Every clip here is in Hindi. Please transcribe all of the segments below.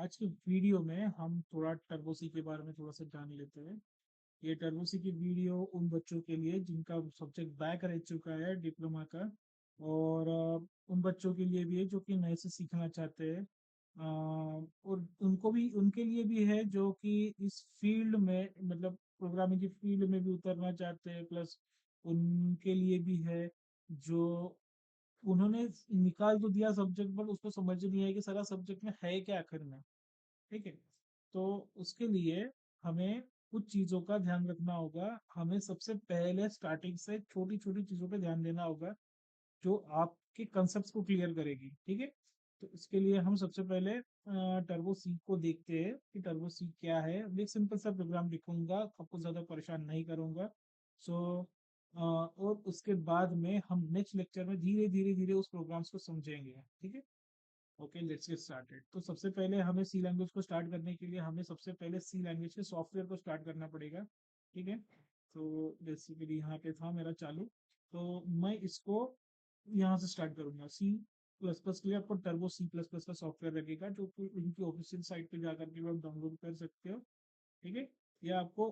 आज की वीडियो में हम थोड़ा टर्बोसी के बारे में थोड़ा सा जान लेते हैं। ये टर्बोसी की वीडियो उन बच्चों के लिए जिनका सब्जेक्ट बैक रह चुका है डिप्लोमा का, और उन बच्चों के लिए भी है जो कि नए से सीखना चाहते हैं। और उनको भी, उनके लिए भी है जो कि इस फील्ड में, मतलब प्रोग्रामिंग की फील्ड में भी उतरना चाहते हैं। प्लस उनके लिए भी है जो, उन्होंने निकाल तो दिया सब्जेक्ट पर उसको समझ नहीं आया कि सारा सब्जेक्ट में है क्या आखिर में। ठीक है, तो उसके लिए हमें कुछ चीजों का ध्यान रखना होगा। हमें सबसे पहले स्टार्टिंग से छोटी छोटी चीजों पे ध्यान देना होगा जो आपके कंसेप्ट को क्लियर करेगी। ठीक है, तो इसके लिए हम सबसे पहले टर्बो सी को देखते हैं कि टर्बो सी क्या है। मैं एक सिंपल सा प्रोग्राम लिखूंगा, आपको ज्यादा परेशान नहीं करूंगा। सो और उसके बाद में हम नेक्स्ट लेक्चर में धीरे धीरे धीरे उस प्रोग्राम्स को समझेंगे। ठीक है, ओके, लेट्स गेट स्टार्टेड। तो सबसे पहले हमें सी लैंग्वेज को स्टार्ट करने के लिए हमें सबसे पहले सी लैंग्वेज के सॉफ्टवेयर को स्टार्ट करना पड़ेगा। ठीक है, तो बेसिकली यहाँ पे था मेरा चालू, तो मैं इसको यहाँ से स्टार्ट करूंगा। सी प्लस प्लस के लिए आपको टर्बो सी प्लस प्लस का सॉफ्टवेयर लगेगा जो कि उनकी ऑफिशियल साइट पे जाकर के आप डाउनलोड कर सकते हो। ठीक है, या आपको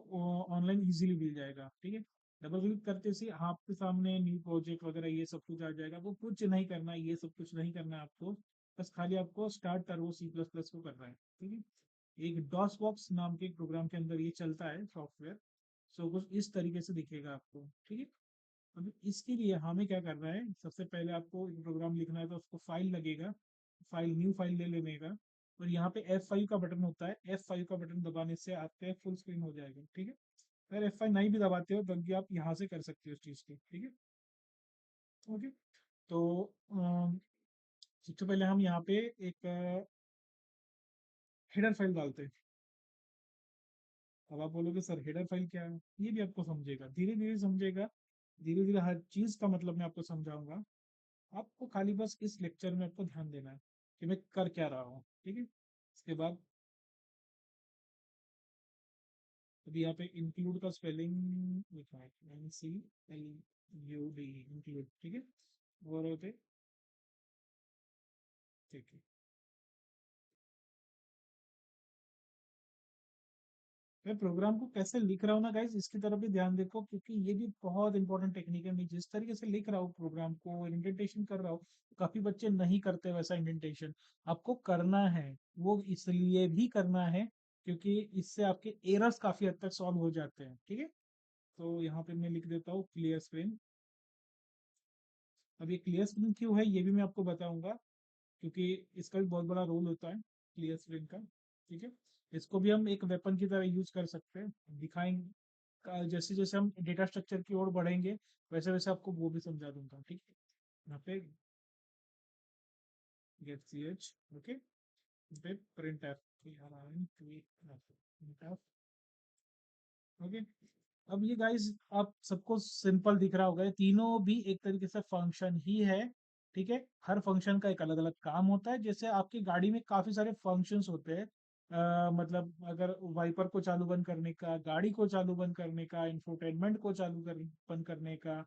ऑनलाइन इजीली मिल जाएगा। ठीक है, डबल क्लिक करते से आपके सामने न्यू प्रोजेक्ट वगैरह ये सब कुछ आ जाएगा। आपको कुछ नहीं करना है, ये सब कुछ नहीं करना है आपको, बस खाली आपको start turbo C plus plus को करना है। ठीक है, एक डॉस बॉक्स नाम के एक प्रोग्राम के अंदर ये चलता है सॉफ्टवेयर। सो कुछ इस तरीके से दिखेगा आपको। ठीक है, अभी इसके लिए हमें क्या करना है, सबसे पहले आपको एक प्रोग्राम लिखना है तो उसको फाइल लगेगा, फाइल न्यू फाइल ले लेने का। और यहाँ पे F5 का बटन होता है, F5 का बटन दबाने से आपका फुल स्क्रीन हो जाएगा। ठीक है, अगर F5 नहीं भी दबाते हो तब भी आप यहाँ से कर सकते हो उस चीज़ को। ठीक है, ओके। तो सबसे पहले हम यहाँ पे एक हेडर फाइल डालते हैं। अब आप बोलोगे सर हेडर फाइल क्या है, ये भी आपको समझेगा, धीरे धीरे समझेगा। धीरे धीरे हर चीज़ का मतलब मैं आपको समझाऊंगा। आपको खाली बस इस लेक्चर में आपको ध्यान देना है कि मैं कर क्या रहा हूँ। ठीक है, इसके बाद अभी यहाँ पे इंक्लूड का स्पेलिंग लिखा है, NCLUD, इंक्लूड। ठीक है, और होते, ठीक है। मैं प्रोग्राम को कैसे लिख रहा हूँ ना गाइस, इसकी तरफ भी ध्यान देखो क्योंकि ये भी बहुत इंपॉर्टेंट टेक्निक है। मैं जिस तरीके से लिख रहा हूँ प्रोग्राम को, इंडेंटेशन कर रहा हूँ, काफी बच्चे नहीं करते वैसा इंडेंटेशन। आपको करना है, वो इसलिए भी करना है क्योंकि इससे आपके एरर्स काफी हद तक सॉल्व हो जाते हैं। ठीक है, तो यहाँ पे मैं लिख देता हूँ क्लियर स्क्रीन। अब ये क्लियर स्क्रीन क्यों है ये भी मैं आपको बताऊंगा, क्योंकि इसका भी बहुत बड़ा रोल होता है क्लियर स्क्रीन का। ठीक है, इसको भी हम एक वेपन की तरह यूज कर सकते हैं, दिखाएंगे जैसे जैसे हम डेटा स्ट्रक्चर की ओर बढ़ेंगे वैसे वैसे आपको वो भी समझा दूंगा। ठीक है, यहाँ पे गेट सी एच, ओके, पे प्रिंट एफ, ओके। अब ये गाइस आप सबको सिंपल दिख रहा होगा, ये तीनों भी एक तरीके से फंक्शन ही है। ठीक है, हर फंक्शन का एक अलग अलग काम होता है। जैसे आपकी गाड़ी में काफी सारे फंक्शंस होते हैं, मतलब अगर वाइपर को चालू बंद करने का, गाड़ी को चालू बंद करने का, इंफोटेनमेंट को चालू बंद करने का।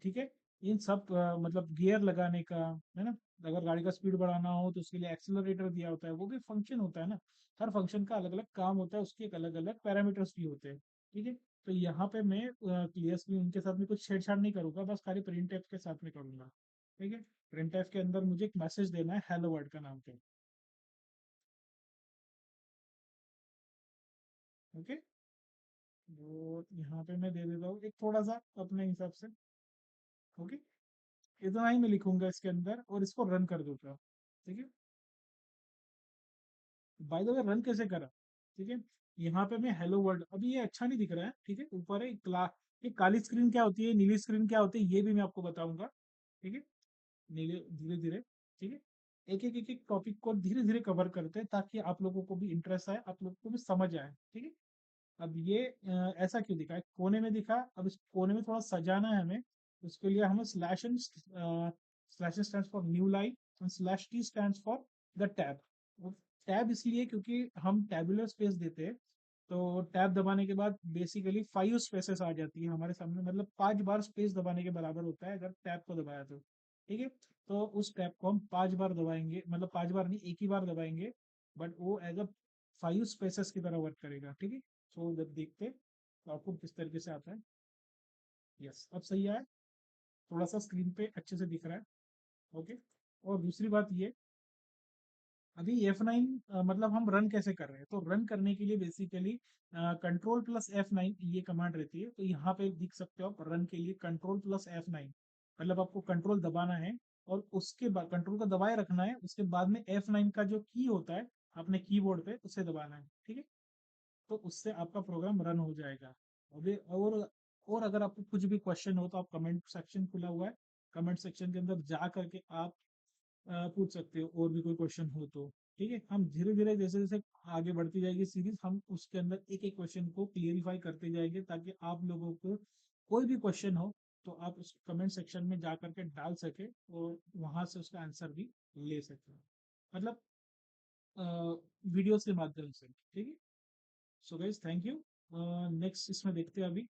ठीक है, इन सब मतलब गियर लगाने का, है ना। अगर गाड़ी का स्पीड बढ़ाना हो तो उसके लिए एक्सेलरेटर दिया होता है, वो भी फंक्शन होता है ना। हर फंक्शन का अलग अलग काम होता है, उसके एक अलग अलग पैरामीटर्स भी होते हैं। ठीक है, तो यहाँ पे मैं क्लियर स्क्रीन के साथ में कुछ छेड़छाड़ नहीं करूंगा, बस खाली प्रिंट एफ के साथ में करूंगा। ठीक है, प्रिंट एफ के अंदर मुझे एक मैसेज देना है हेलो वर्ल्ड का नाम पे। ओके, तो यहाँ पे मैं दे देता हूँ एक थोड़ा सा अपने हिसाब से। ओके, इतना ही मैं लिखूंगा इसके अंदर और इसको रन कर दूंगा। ठीक है, बाय द वे रन कैसे करा। ठीक है, यहाँ पे मैं हेलो वर्ल्ड, अभी ये अच्छा नहीं दिख रहा है। ठीक है, ऊपर है ये काली स्क्रीन क्या होती है, नीली स्क्रीन क्या होती है, ये भी मैं आपको बताऊंगा। ठीक है, नीले धीरे धीरे। ठीक है, एक टॉपिक को धीरे धीरे कवर करते हैं ताकि आप लोगों को भी इंटरेस्ट आए, आप लोगों को भी समझ आए। ठीक है, अब ये ऐसा क्यों दिखा है, कोने में दिखा, अब इस कोने में थोड़ा सजाना है हमें। उसके लिए हमें slash stand for new line और slash T stand for the tab. Tab इसलिए क्योंकि हम टैबुलर स्पेस देते हैं, तो टैब दबाने के बाद बेसिकली 5 स्पेसेस आ जाती है हमारे सामने, मतलब 5 बार स्पेस दबाने के बराबर होता है अगर टैब को दबाया तो। ठीक है, तो उस टैब को हम 5 बार दबाएंगे, मतलब 5 बार नहीं, एक ही बार दबाएंगे। बट वो एज अ 5 स्पेसेस की तरह वर्क करेगा, ठीक है। सो जब देखते हैं तो आपको किस तरीके से आता है। यस, अब सही है, थोड़ा सा स्क्रीन पे अच्छे से दिख रहा है। ओके। और दूसरी बात ये, अभी F9 मतलब हम रन कैसे कर रहे हैं, तो रन करने के लिए बेसिकली कंट्रोल प्लस F9 ये कमांड रहती है। तो यहाँ पे देख सकते हो आप, रन के लिए कंट्रोल प्लस F9, मतलब आपको कंट्रोल दबाना है और उसके बाद कंट्रोल को दबाए रखना है, उसके बाद में F9 का जो की होता है अपने कीबोर्ड पे उसे दबाना है, ठीक है। तो उससे आपका प्रोग्राम रन हो जाएगा। अभी और अगर आपको कुछ भी क्वेश्चन हो तो आप कमेंट सेक्शन खुला हुआ है, कमेंट सेक्शन के अंदर जा करके आप पूछ सकते हो, और भी कोई क्वेश्चन हो तो, ठीक है। हम धीरे धीरे जैसे जैसे आगे बढ़ती जाएगी सीरीज, हम उसके अंदर एक एक क्वेश्चन को क्लियरिफाई करते जाएंगे, ताकि आप लोगों को कोई भी क्वेश्चन हो तो आप उस कमेंट सेक्शन में जा करके डाल सके और वहां से उसका आंसर भी ले सके, मतलब वीडियोस के माध्यम से, ठीक है। So guys, thank you. Next इसमें देखते हैं अभी